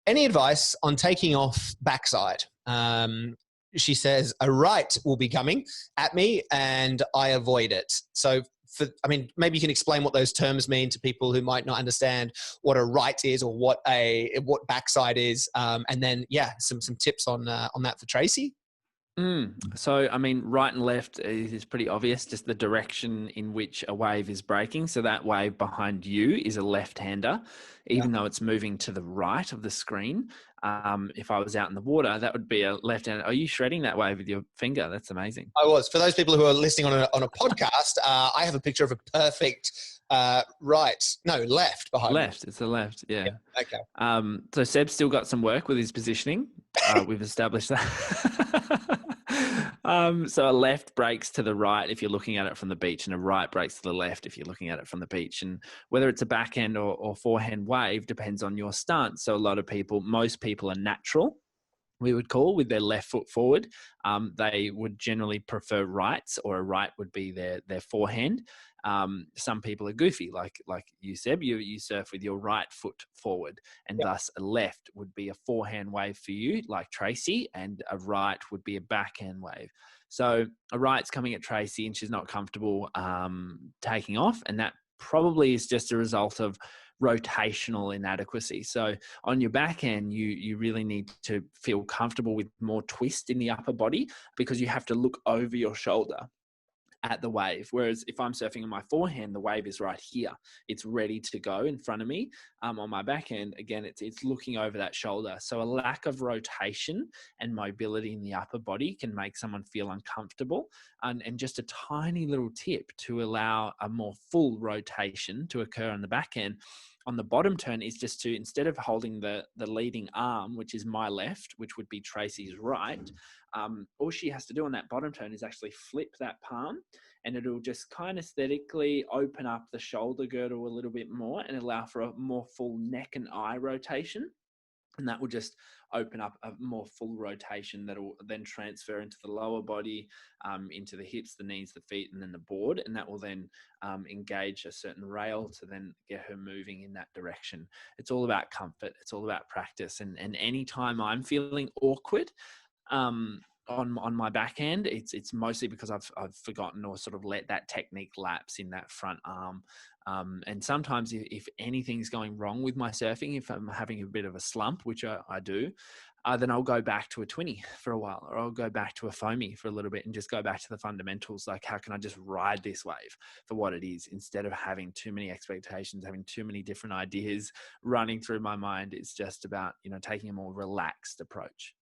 any advice on taking off backside? She says a right will be coming at me and I avoid it. So maybe you can explain what those terms mean to people who might not understand what a right is or what backside is. And then, some tips on that for Tracy. So, right and left is pretty obvious, just the direction in which a wave is breaking. So that wave behind you is a left-hander, even though it's moving to the right of the screen. If I was out in the water, that would be a left-hander. Are you shredding that wave with your finger? That's amazing. I was. For those people who are listening on a podcast, I have a picture of a perfect left behind me. Left. It's the left. Yeah. Okay. So Seb's still got some work with his positioning. We've established that. So a left breaks to the right if you're looking at it from the beach, and a right breaks to the left if you're looking at it from the beach. And whether it's a backhand or forehand wave depends on your stance. So most people are natural, we would call, with their left foot forward. They would generally prefer rights, or a right would be their forehand. Some people are goofy, like you, Seb. You surf with your right foot forward, and thus a left would be a forehand wave for you, like Tracy, and a right would be a backhand wave. So a right's coming at Tracy, and she's not comfortable taking off, and that probably is just a result of rotational inadequacy. So on your backhand, you really need to feel comfortable with more twist in the upper body, because you have to look over your shoulder at the wave. Whereas if I'm surfing on my forehand, the wave is right here. It's ready to go in front of me. On my backhand, again, it's looking over that shoulder. So a lack of rotation and mobility in the upper body can make someone feel uncomfortable. And just a tiny little tip to allow a more full rotation to occur on the backhand on the bottom turn is just to, instead of holding the leading arm, which is my left, which would be Tracy's right, all she has to do on that bottom turn is actually flip that palm, and it'll just kinesthetically open up the shoulder girdle a little bit more and allow for a more full neck and eye rotation. And that will just open up a more full rotation that will then transfer into the lower body, into the hips, the knees, the feet, and then the board. And that will then engage a certain rail to then get her moving in that direction. It's all about comfort. It's all about practice. And anytime I'm feeling awkward on my backhand, it's mostly because I've forgotten or sort of let that technique lapse in that front arm. And sometimes if anything's going wrong with my surfing, if I'm having a bit of a slump, which I do, then I'll go back to a 20 for a while, or I'll go back to a foamy for a little bit and just go back to the fundamentals. Like, how can I just ride this wave for what it is, instead of having too many expectations, having too many different ideas running through my mind? It's just about, taking a more relaxed approach.